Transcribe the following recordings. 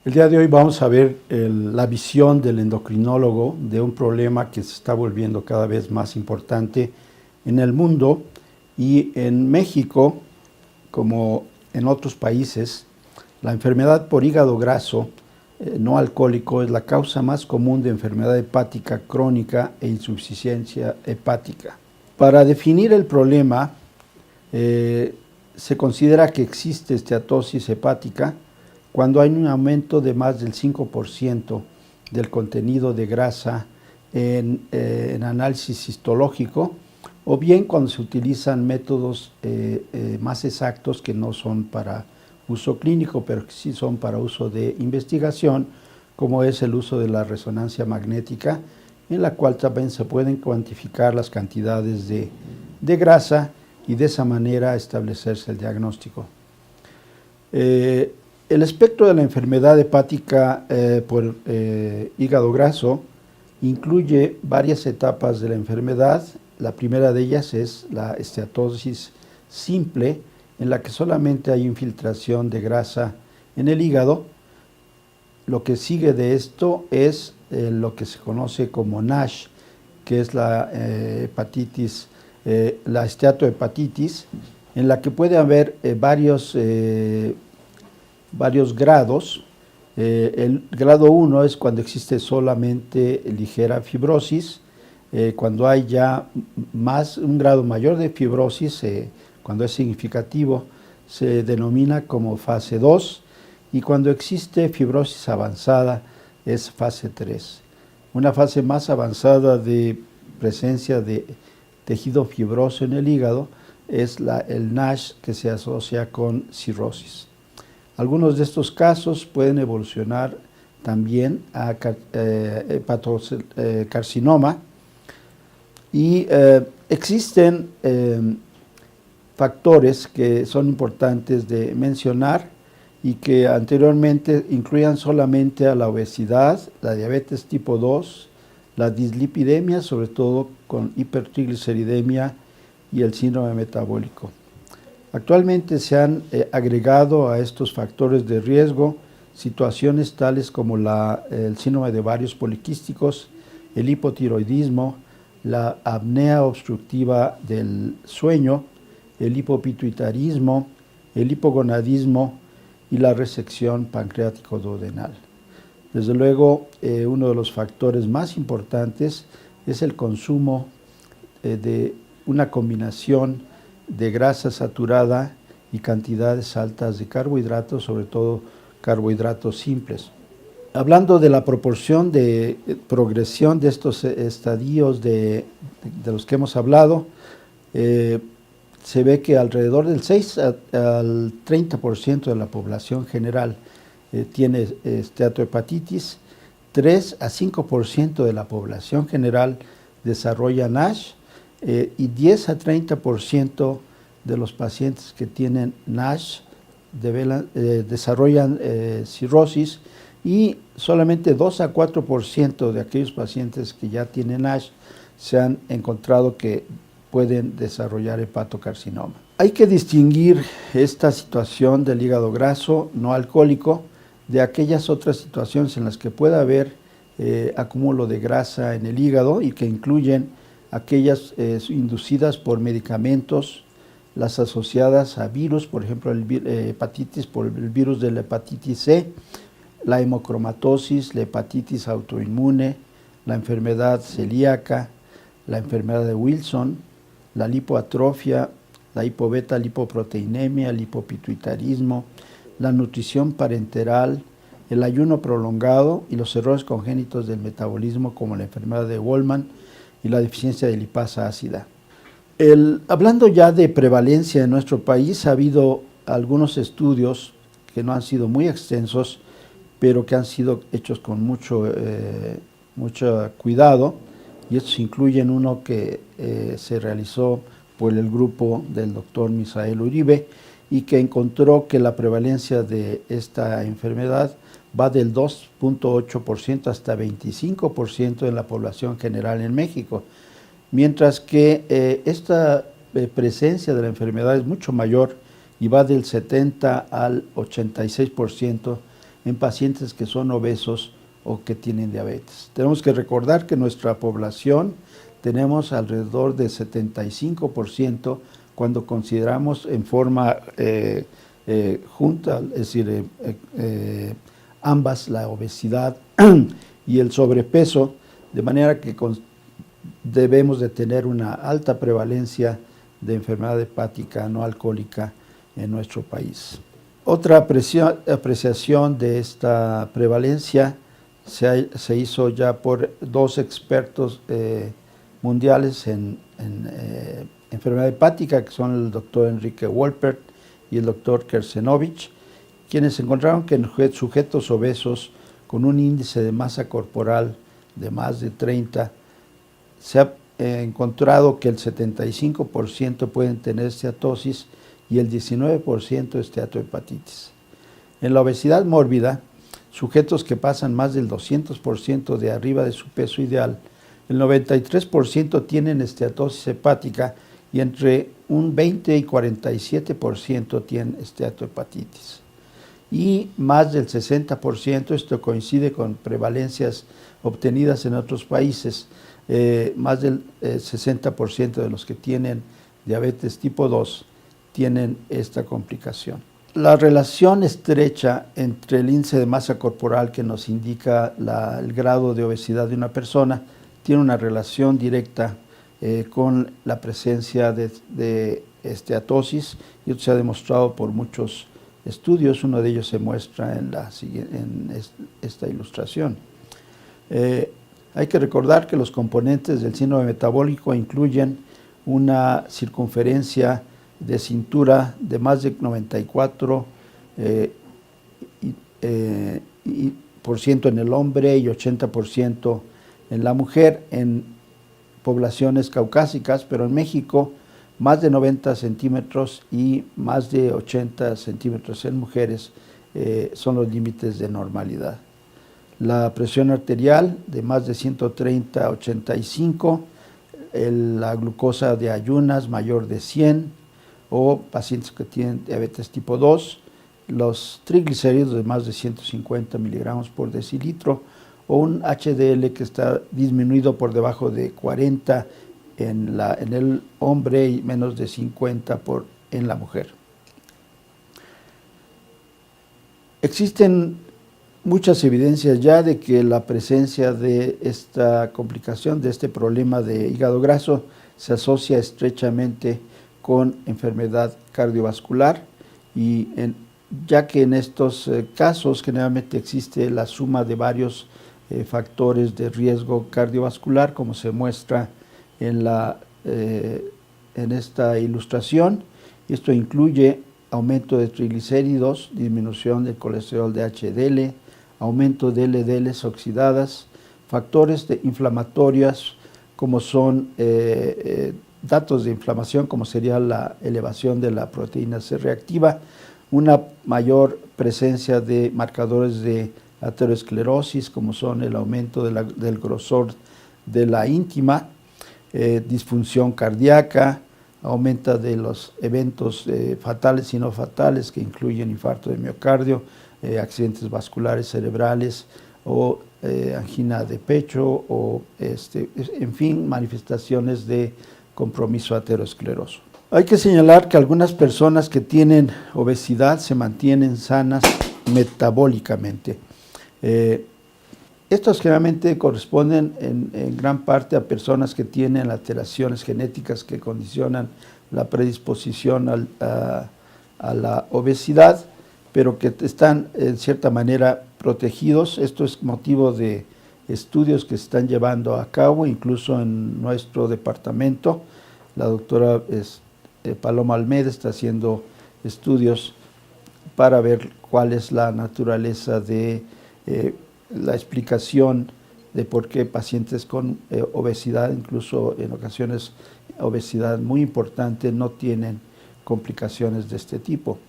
El día de hoy vamos a ver la visión del endocrinólogo de un problema que se está volviendo cada vez más importante en el mundo y en México, como en otros países. La enfermedad por hígado graso no alcohólico es la causa más común de enfermedad hepática crónica e insuficiencia hepática. Para definir el problema, se considera que existe esteatosis hepática cuando hay un aumento de más del 5% del contenido de grasa en análisis histológico, o bien cuando se utilizan métodos más exactos que no son para uso clínico, pero que sí son para uso de investigación, como es el uso de la resonancia magnética, en la cual también se pueden cuantificar las cantidades de grasa y de esa manera establecerse el diagnóstico. El espectro de la enfermedad hepática por hígado graso incluye varias etapas de la enfermedad. La primera de ellas es la esteatosis simple, en la que solamente hay infiltración de grasa en el hígado. Lo que sigue de esto es lo que se conoce como NASH, que es la hepatitis, la esteatohepatitis, en la que puede haber varios grados. El grado 1 es cuando existe solamente ligera fibrosis. Cuando hay ya un grado mayor de fibrosis, cuando es significativo, se denomina como fase 2, y cuando existe fibrosis avanzada es fase 3. Una fase más avanzada de presencia de tejido fibroso en el hígado es el NASH, que se asocia con cirrosis. Algunos de estos casos pueden evolucionar también a hepatocarcinoma, y existen factores que son importantes de mencionar y que anteriormente incluían solamente a la obesidad, la diabetes tipo 2, la dislipidemia, sobre todo con hipertrigliceridemia, y el síndrome metabólico. Actualmente se han agregado a estos factores de riesgo situaciones tales como el síndrome de ovarios poliquísticos, el hipotiroidismo, la apnea obstructiva del sueño, el hipopituitarismo, el hipogonadismo y la resección pancreático-duodenal. Desde luego, uno de los factores más importantes es el consumo de una combinación de grasa saturada y cantidades altas de carbohidratos, sobre todo carbohidratos simples. Hablando de la proporción de progresión de estos estadios de los que hemos hablado, se ve que alrededor del 6 al 30% de la población general tiene esteatohepatitis, 3 a 5% de la población general desarrolla NASH, y 10 a 30% de los pacientes que tienen NASH desarrollan cirrosis, y solamente 2 a 4% de aquellos pacientes que ya tienen NASH se han encontrado que pueden desarrollar hepatocarcinoma. Hay que distinguir esta situación del hígado graso no alcohólico de aquellas otras situaciones en las que puede haber acúmulo de grasa en el hígado, y que incluyen aquellas inducidas por medicamentos, las asociadas a virus, por ejemplo, hepatitis por el virus de la hepatitis C, la hemocromatosis, la hepatitis autoinmune, la enfermedad celíaca, la enfermedad de Wilson, la lipoatrofia, la hipobeta lipoproteinemia, el hipopituitarismo, la nutrición parenteral, el ayuno prolongado y los errores congénitos del metabolismo, como la enfermedad de Wolman y la deficiencia de lipasa ácida. Hablando ya de prevalencia en nuestro país, ha habido algunos estudios que no han sido muy extensos, pero que han sido hechos con mucho cuidado, y estos incluyen uno que se realizó por el grupo del doctor Misael Uribe, y que encontró que la prevalencia de esta enfermedad va del 2.8% hasta 25% en la población general en México, mientras que esta presencia de la enfermedad es mucho mayor y va del 70 al 86% en pacientes que son obesos o que tienen diabetes. Tenemos que recordar que nuestra población tenemos alrededor de 75% cuando consideramos en forma junta, es decir, ambas, la obesidad y el sobrepeso, de manera que debemos de tener una alta prevalencia de enfermedad hepática no alcohólica en nuestro país. Otra apreciación de esta prevalencia se hizo ya por dos expertos mundiales en enfermedad hepática, que son el doctor Enrique Wolpert y el doctor Kersenovich, quienes encontraron que en sujetos obesos con un índice de masa corporal de más de 30, se ha encontrado que el 75% pueden tener esteatosis y el 19% esteatohepatitis. En la obesidad mórbida, sujetos que pasan más del 200% de arriba de su peso ideal, el 93% tienen esteatosis hepática y entre un 20 y 47% tienen esteatohepatitis. Y más del 60%, esto coincide con prevalencias obtenidas en otros países, más del 60% de los que tienen diabetes tipo 2 tienen esta complicación. La relación estrecha entre el índice de masa corporal que nos indica el grado de obesidad de una persona tiene una relación directa con la presencia de esteatosis, y esto se ha demostrado por muchos estudios. Uno de ellos se muestra en esta ilustración. Hay que recordar que los componentes del síndrome metabólico incluyen una circunferencia de cintura de más de 94% en el hombre y 80% en la mujer en poblaciones caucásicas, pero en México más de 90 centímetros y más de 80 centímetros en mujeres son los límites de normalidad. La presión arterial de más de 130 a 85, la glucosa de ayunas mayor de 100, o pacientes que tienen diabetes tipo 2, los triglicéridos de más de 150 miligramos por decilitro, o un HDL que está disminuido por debajo de 40 en el hombre y menos de 50 en la mujer. Existen muchas evidencias ya de que la presencia de esta complicación, de este problema de hígado graso, se asocia estrechamente con enfermedad cardiovascular, y ya que en estos casos generalmente existe la suma de varios factores de riesgo cardiovascular, como se muestra en esta ilustración. Esto incluye aumento de triglicéridos, disminución del colesterol de HDL, aumento de LDLs oxidadas, factores inflamatorios como son datos de inflamación, como sería la elevación de la proteína C reactiva, una mayor presencia de marcadores de aterosclerosis, como son el aumento del grosor de la íntima, disfunción cardíaca, aumenta de los eventos fatales y no fatales, que incluyen infarto de miocardio, accidentes vasculares cerebrales o angina de pecho, o en fin, manifestaciones de compromiso ateroscleroso. Hay que señalar que algunas personas que tienen obesidad se mantienen sanas metabólicamente. Estos generalmente corresponden en gran parte a personas que tienen alteraciones genéticas que condicionan la predisposición a la obesidad, pero que están en cierta manera protegidos. Esto es motivo de estudios que se están llevando a cabo, incluso en nuestro departamento. La doctora Paloma Almeida está haciendo estudios para ver cuál es la naturaleza de la explicación de por qué pacientes con obesidad, incluso en ocasiones obesidad muy importante, no tienen complicaciones de este tipo.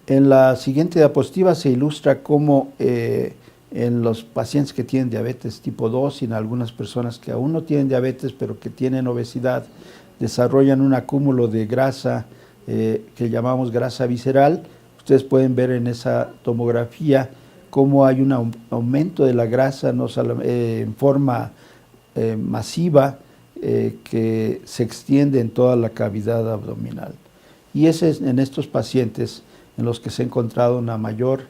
En la siguiente diapositiva se ilustra cómo en los pacientes que tienen diabetes tipo 2 y en algunas personas que aún no tienen diabetes pero que tienen obesidad, desarrollan un acúmulo de grasa que llamamos grasa visceral, Ustedes pueden ver en esa tomografía cómo hay un aumento de la grasa no solo, en forma masiva que se extiende en toda la cavidad abdominal. Y es en estos pacientes en los que se ha encontrado una mayor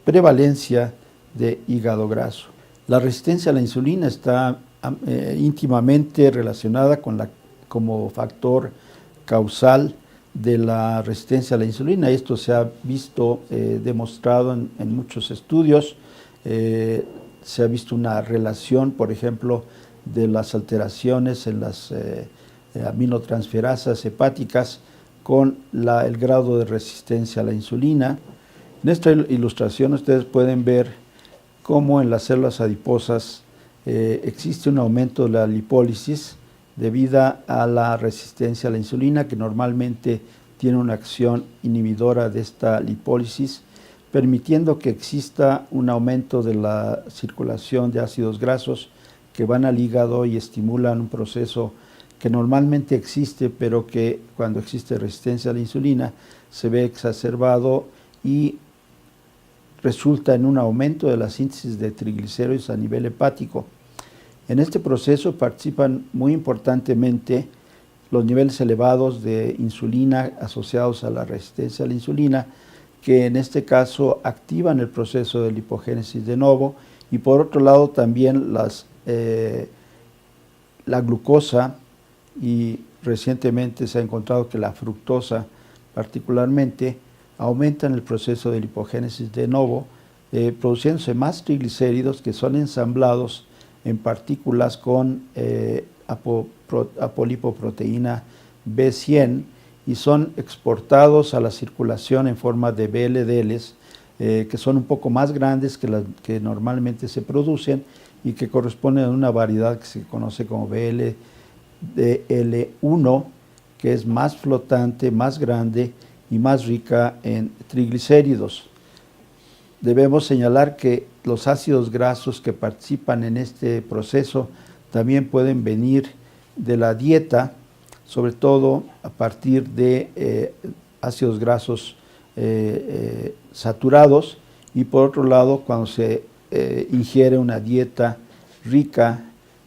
prevalencia de hígado graso. La resistencia a la insulina está íntimamente relacionada como factor causal de la resistencia a la insulina. Esto se ha visto demostrado en muchos estudios. Se ha visto una relación, por ejemplo, de las alteraciones en las aminotransferasas hepáticas con el grado de resistencia a la insulina. En esta ilustración ustedes pueden ver cómo en las células adiposas existe un aumento de la lipólisis debido a la resistencia a la insulina, que normalmente tiene una acción inhibidora de esta lipólisis, permitiendo que exista un aumento de la circulación de ácidos grasos que van al hígado y estimulan un proceso que normalmente existe, pero que cuando existe resistencia a la insulina se ve exacerbado y resulta en un aumento de la síntesis de triglicéridos a nivel hepático. En este proceso participan muy importantemente los niveles elevados de insulina asociados a la resistencia a la insulina, que en este caso activan el proceso de lipogénesis de novo, y por otro lado también la glucosa, y recientemente se ha encontrado que la fructosa particularmente aumentan el proceso de lipogénesis de novo, produciéndose más triglicéridos que son ensamblados en partículas con apolipoproteína B100 y son exportados a la circulación en forma de VLDLs, que son un poco más grandes que las que normalmente se producen y que corresponden a una variedad que se conoce como VLDL1, que es más flotante, más grande y más rica en triglicéridos. Debemos señalar que los ácidos grasos que participan en este proceso también pueden venir de la dieta, sobre todo a partir de ácidos grasos saturados, y por otro lado cuando se ingiere una dieta rica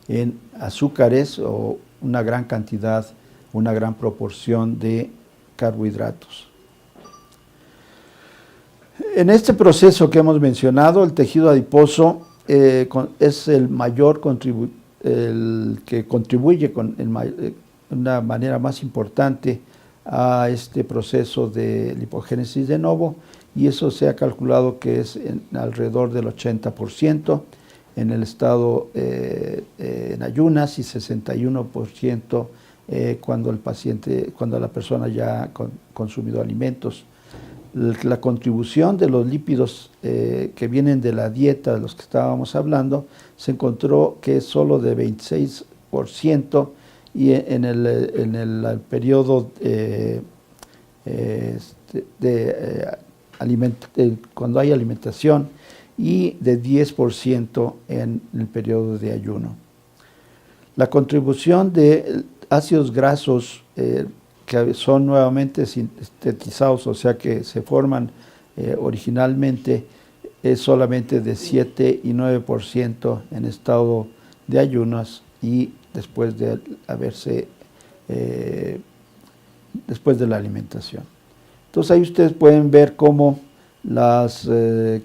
en azúcares o una gran cantidad, una gran proporción de carbohidratos. En este proceso que hemos mencionado, el tejido adiposo es el mayor el que contribuye de una manera más importante a este proceso de lipogénesis de novo, y eso se ha calculado que es alrededor del 80% en el estado en ayunas y 61% cuando la persona ya ha consumido alimentos. La contribución de los lípidos que vienen de la dieta de los que estábamos hablando se encontró que es solo de 26%, y en el periodo cuando hay alimentación, y de 10% en el periodo de ayuno. La contribución de ácidos grasos que son nuevamente sintetizados, o sea que se forman originalmente, es solamente de 7 y 9% en estado de ayunas y después de la alimentación. Entonces ahí ustedes pueden ver cómo las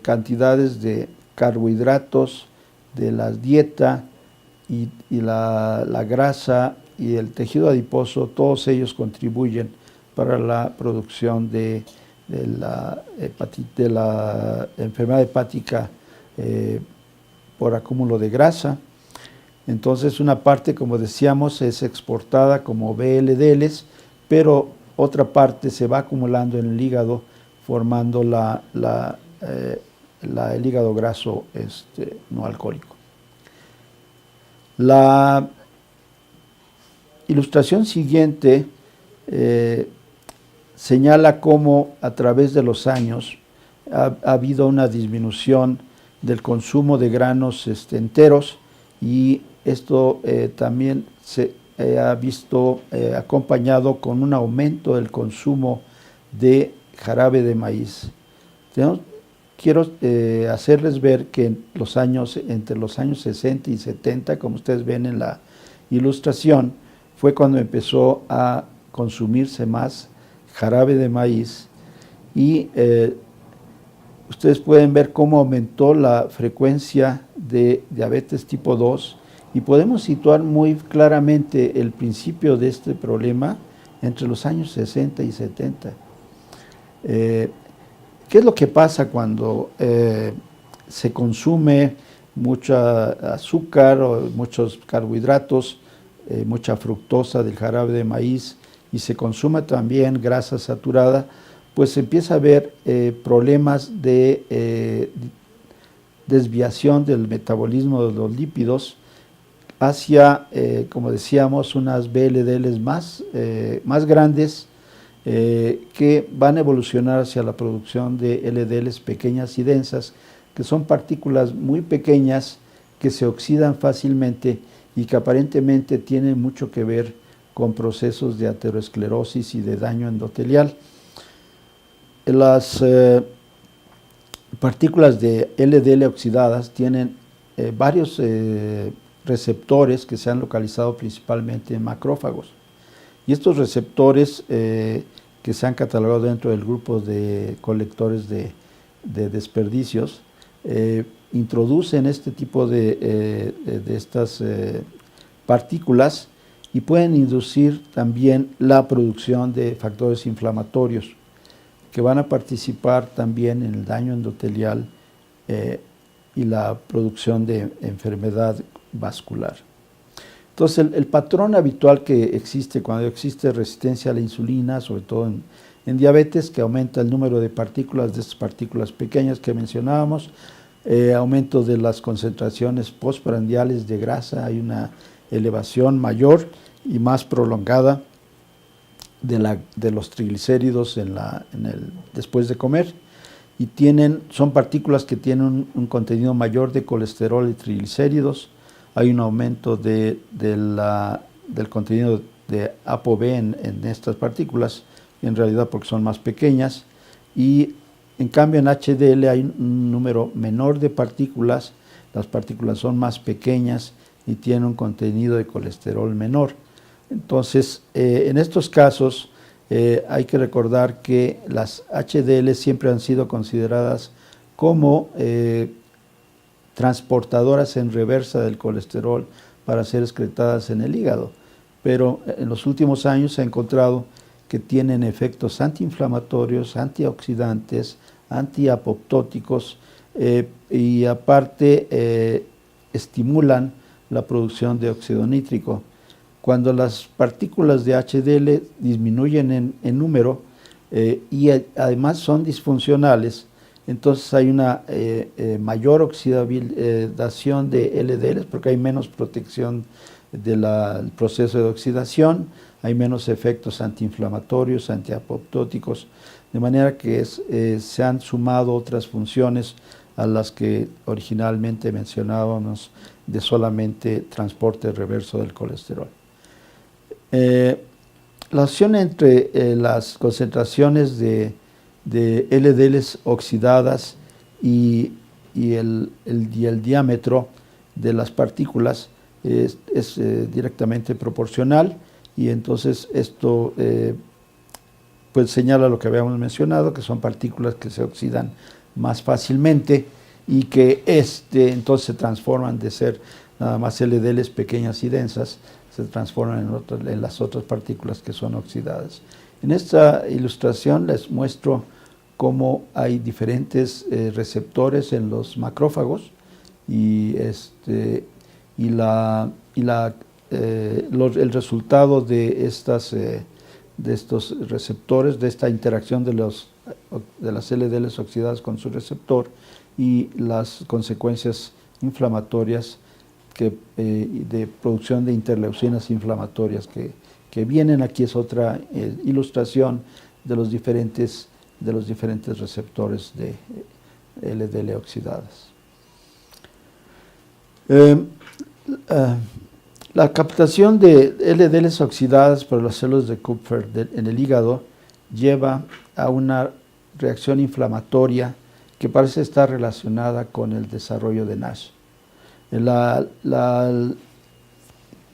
cantidades de carbohidratos de la dieta y la grasa y el tejido adiposo, todos ellos contribuyen para la producción de la enfermedad hepática por acúmulo de grasa. Entonces una parte, como decíamos, es exportada como VLDLs, pero otra parte se va acumulando en el hígado, formando el hígado graso no alcohólico. La ilustración siguiente señala cómo a través de los años ha habido una disminución del consumo de granos enteros, y esto también se ha visto acompañado con un aumento del consumo de jarabe de maíz. Quiero hacerles ver que entre los años 60 y 70, como ustedes ven en la ilustración, fue cuando empezó a consumirse más jarabe de maíz y ustedes pueden ver cómo aumentó la frecuencia de diabetes tipo 2 y podemos situar muy claramente el principio de este problema entre los años 60 y 70. ¿Qué es lo que pasa cuando se consume mucha azúcar o muchos carbohidratos, mucha fructosa del jarabe de maíz y se consume también grasa saturada? Pues se empieza a ver problemas de desviación del metabolismo de los lípidos hacia, como decíamos, unas VLDLs más grandes, que van a evolucionar hacia la producción de LDLs pequeñas y densas, que son partículas muy pequeñas que se oxidan fácilmente y que aparentemente tienen mucho que ver con procesos de aterosclerosis y de daño endotelial. Las partículas de LDL oxidadas tienen varios receptores que se han localizado principalmente en macrófagos. Y estos receptores que se han catalogado dentro del grupo de colectores de desperdicios introducen este tipo de estas partículas y pueden inducir también la producción de factores inflamatorios que van a participar también en el daño endotelial y la producción de enfermedad vascular. Entonces, el patrón habitual que existe cuando existe resistencia a la insulina, sobre todo en diabetes, que aumenta el número de partículas, de estas partículas pequeñas que mencionábamos, aumento de las concentraciones postprandiales de grasa, hay una elevación mayor y más prolongada de los triglicéridos después de comer, y son partículas que tienen un contenido mayor de colesterol y triglicéridos. Hay un aumento del contenido de ApoB en estas partículas, en realidad porque son más pequeñas, y en cambio en HDL hay un número menor de partículas, las partículas son más pequeñas y tienen un contenido de colesterol menor. Entonces, en estos casos hay que recordar que las HDL siempre han sido consideradas como transportadoras en reversa del colesterol para ser excretadas en el hígado, pero en los últimos años se ha encontrado que tienen efectos antiinflamatorios, antioxidantes, antiapoptóticos y aparte estimulan la producción de óxido nítrico. Cuando las partículas de HDL disminuyen en número y además son disfuncionales, entonces hay una mayor oxidación de LDLs porque hay menos protección del proceso de oxidación, hay menos efectos antiinflamatorios, antiapoptóticos, de manera que se han sumado otras funciones a las que originalmente mencionábamos de solamente transporte reverso del colesterol. La acción entre las concentraciones de LDLs oxidadas y el diámetro de las partículas es directamente proporcional, y entonces esto pues señala lo que habíamos mencionado, que son partículas que se oxidan más fácilmente y que entonces se transforman de ser nada más LDLs pequeñas y densas, se transforman en las otras partículas que son oxidadas. En esta ilustración les muestro cómo hay diferentes receptores en los macrófagos y el resultado de estos receptores, de esta interacción de las LDLs oxidadas con su receptor y las consecuencias inflamatorias de producción de interleucinas inflamatorias que vienen. Aquí es otra ilustración de los diferentes receptores de LDL oxidadas. La captación de LDLs oxidadas por las células de Kupffer en el hígado lleva a una reacción inflamatoria que parece estar relacionada con el desarrollo de NASH. El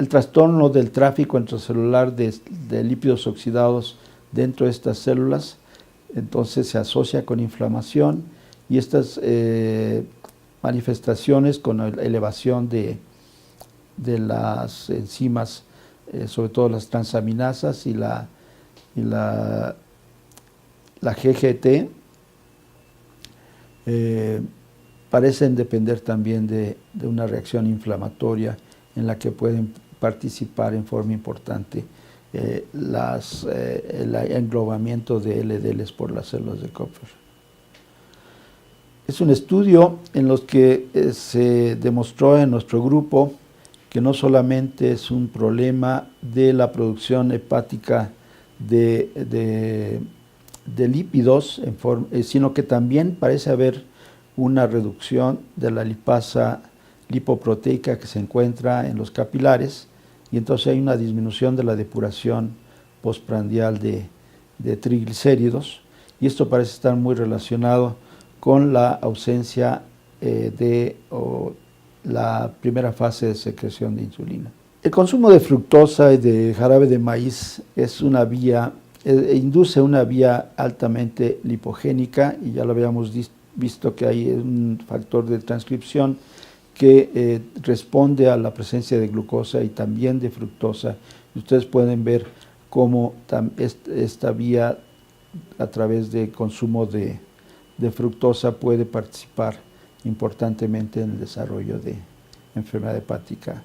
trastorno del tráfico intracelular de lípidos oxidados dentro de estas células, entonces se asocia con inflamación y estas manifestaciones con elevación de las enzimas, sobre todo las transaminasas y la GGT, parecen depender también de una reacción inflamatoria en la que pueden participar en forma importante el englobamiento de LDLs por las células de Kupffer. Es un estudio en los que se demostró en nuestro grupo que no solamente es un problema de la producción hepática de lípidos, sino que también parece haber una reducción de la lipasa lipoproteica que se encuentra en los capilares, y entonces hay una disminución de la depuración postprandial de triglicéridos, y esto parece estar muy relacionado con la ausencia o la primera fase de secreción de insulina. El consumo de fructosa y de jarabe de maíz es una vía, induce una vía altamente lipogénica, y ya lo habíamos visto que hay un factor de transcripción que responde a la presencia de glucosa y también de fructosa. Ustedes pueden ver cómo esta vía, a través de consumo de fructosa, puede participar importantemente en el desarrollo de enfermedad hepática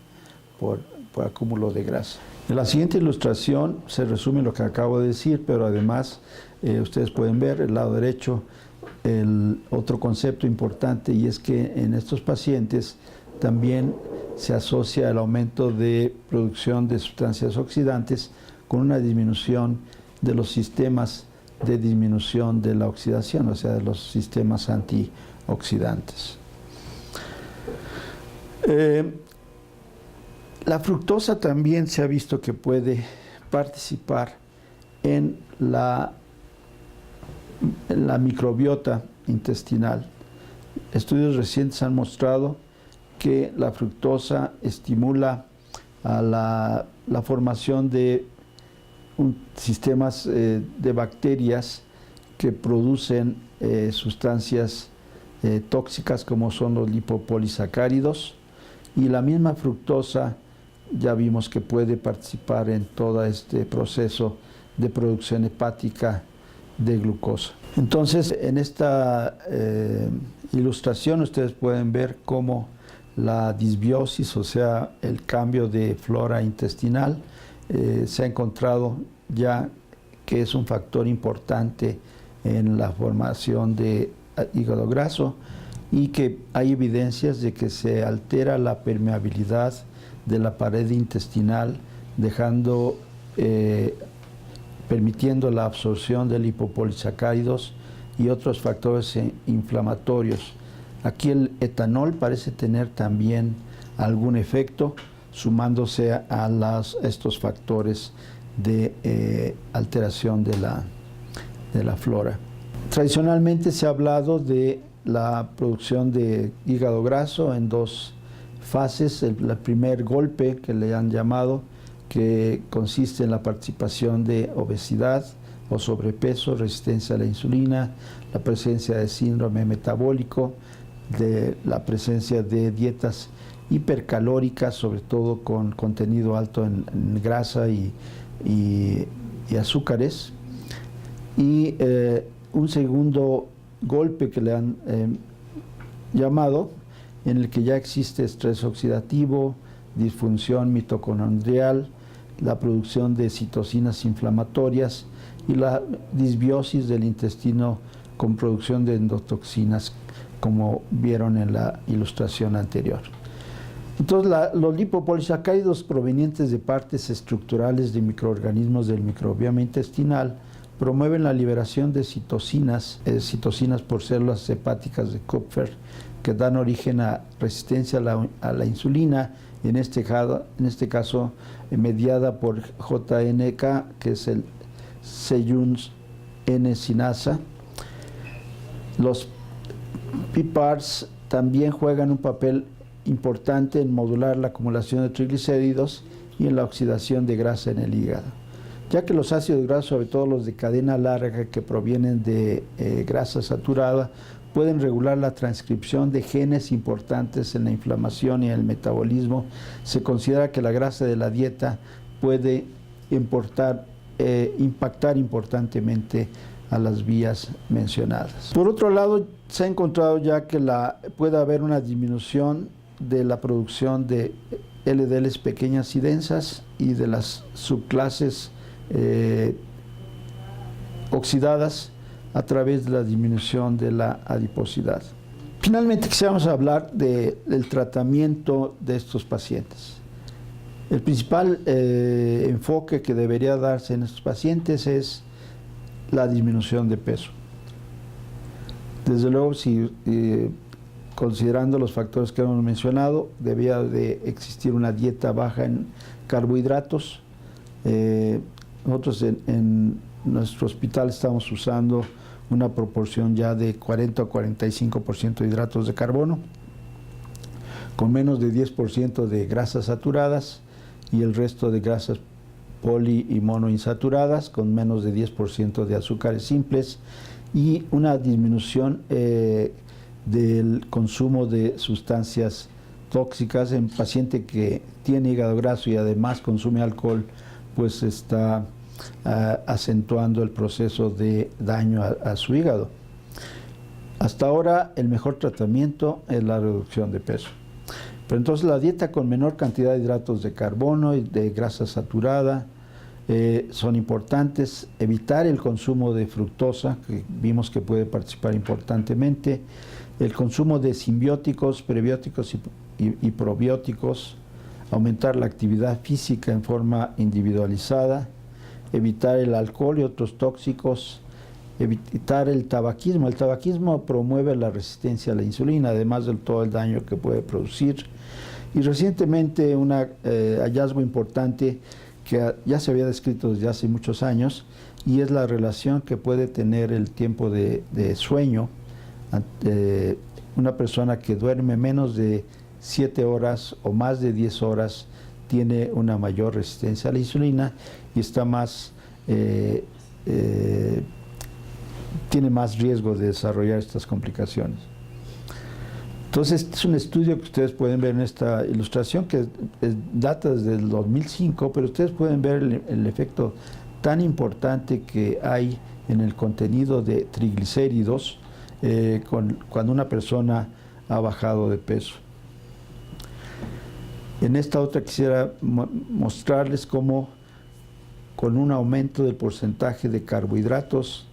por acúmulo de grasa. En la siguiente ilustración se resume lo que acabo de decir, pero además ustedes pueden ver el lado derecho el otro concepto importante, y es que en estos pacientes también se asocia el aumento de producción de sustancias oxidantes con una disminución de los sistemas de disminución de la oxidación, o sea, de los sistemas antioxidantes. La fructosa también se ha visto que puede participar en la microbiota intestinal. Estudios recientes han mostrado que la fructosa estimula a la formación de sistemas de bacterias que producen sustancias tóxicas, como son los lipopolisacáridos, y la misma fructosa ya vimos que puede participar en todo este proceso de producción hepática de glucosa. Entonces, en esta ilustración ustedes pueden ver cómo la disbiosis, o sea, el cambio de flora intestinal, se ha encontrado ya que es un factor importante en la formación de hígado graso, y que hay evidencias de que se altera la permeabilidad de la pared intestinal, permitiendo la absorción de lipopolisacáridos y otros factores inflamatorios. Aquí el etanol parece tener también algún efecto, sumándose a estos factores de alteración de la flora. Tradicionalmente se ha hablado de la producción de hígado graso en dos fases. El primer golpe, que le han llamado, que consiste en la participación de obesidad o sobrepeso, resistencia a la insulina, la presencia de síndrome metabólico, de la presencia de dietas hipercalóricas, sobre todo con contenido alto en grasa y azúcares, y un segundo golpe que le han llamado, en el que ya existe estrés oxidativo, disfunción mitocondrial, la producción de citocinas inflamatorias y la disbiosis del intestino con producción de endotoxinas, como vieron en la ilustración anterior. Entonces, los lipopolisacáridos provenientes de partes estructurales de microorganismos del microbioma intestinal promueven la liberación de citocinas por células hepáticas de Kupffer, que dan origen a resistencia a la insulina, en este caso mediada por JNK, que es el Seyuns N-sinasa, Los PPARs también juegan un papel importante en modular la acumulación de triglicéridos y en la oxidación de grasa en el hígado, ya que los ácidos grasos, sobre todo los de cadena larga que provienen de grasa saturada, pueden regular la transcripción de genes importantes en la inflamación y el metabolismo. Se considera que la grasa de la dieta puede impactar importantemente a las vías mencionadas. Por otro lado, se ha encontrado ya que puede haber una disminución de la producción de LDLs pequeñas y densas y de las subclases oxidadas a través de la disminución de la adiposidad. Finalmente, quisiéramos hablar del tratamiento de estos pacientes. El principal enfoque que debería darse en estos pacientes es la disminución de peso. Desde luego, considerando los factores que hemos mencionado, debía de existir una dieta baja en carbohidratos. Nosotros en nuestro hospital estamos usando una proporción ya de 40 a 45% de hidratos de carbono, con menos de 10% de grasas saturadas y el resto de grasas poli y monoinsaturadas, con menos de 10% de azúcares simples, y una disminución del consumo de sustancias tóxicas. En paciente que tiene hígado graso y además consume alcohol, pues está acentuando el proceso de daño a su hígado. Hasta ahora el mejor tratamiento es la reducción de peso. Pero entonces la dieta con menor cantidad de hidratos de carbono y de grasa saturada son importantes. Evitar el consumo de fructosa, que vimos que puede participar importantemente. El consumo de simbióticos, prebióticos y probióticos. Aumentar la actividad física en forma individualizada. Evitar el alcohol y otros tóxicos. Evitar el tabaquismo. El tabaquismo promueve la resistencia a la insulina, además de todo el daño que puede producir. Y recientemente un hallazgo importante que ya se había descrito desde hace muchos años, y es la relación que puede tener el tiempo de sueño. Una persona que duerme menos de 7 horas o más de 10 horas tiene una mayor resistencia a la insulina y está tiene más riesgo de desarrollar estas complicaciones. Entonces, este es un estudio que ustedes pueden ver en esta ilustración, que data desde el 2005, pero ustedes pueden ver el efecto tan importante que hay en el contenido de triglicéridos cuando una persona ha bajado de peso. En esta otra quisiera mostrarles cómo con un aumento del porcentaje de carbohidratos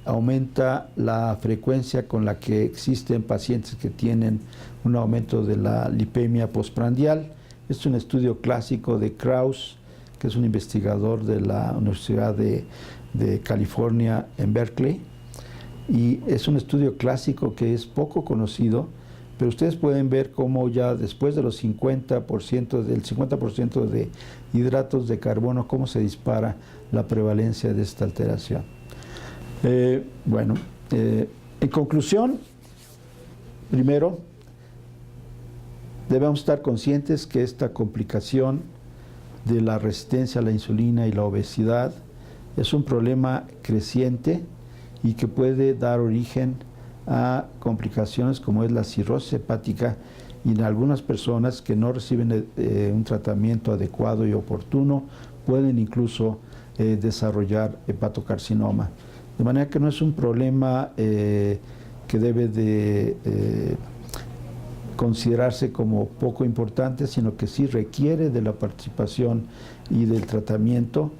aumenta la frecuencia con la que existen pacientes que tienen un aumento de la lipemia postprandial. Es un estudio clásico de Krauss, que es un investigador de la Universidad de California en Berkeley, y es un estudio clásico que es poco conocido, pero ustedes pueden ver cómo ya después de los 50%, del 50% de hidratos de carbono, cómo se dispara la prevalencia de esta alteración. En conclusión, primero, debemos estar conscientes que esta complicación de la resistencia a la insulina y la obesidad es un problema creciente y que puede dar origen a complicaciones como es la cirrosis hepática, y en algunas personas que no reciben un tratamiento adecuado y oportuno pueden incluso desarrollar hepatocarcinoma. De manera que no es un problema que debe de considerarse como poco importante, sino que sí requiere de la participación y del tratamiento.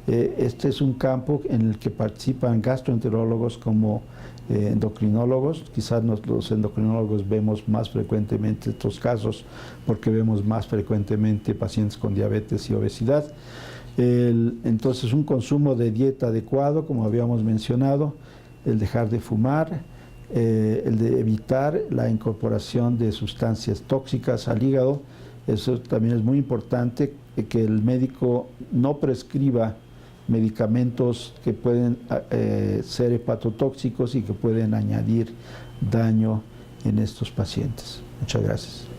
Este es un campo en el que participan gastroenterólogos como endocrinólogos. Quizás los endocrinólogos vemos más frecuentemente estos casos porque vemos más frecuentemente pacientes con diabetes y obesidad. Entonces, un consumo de dieta adecuado, como habíamos mencionado, el dejar de fumar, el de evitar la incorporación de sustancias tóxicas al hígado. Eso también es muy importante, que el médico no prescriba medicamentos que pueden ser hepatotóxicos y que pueden añadir daño en estos pacientes. Muchas gracias.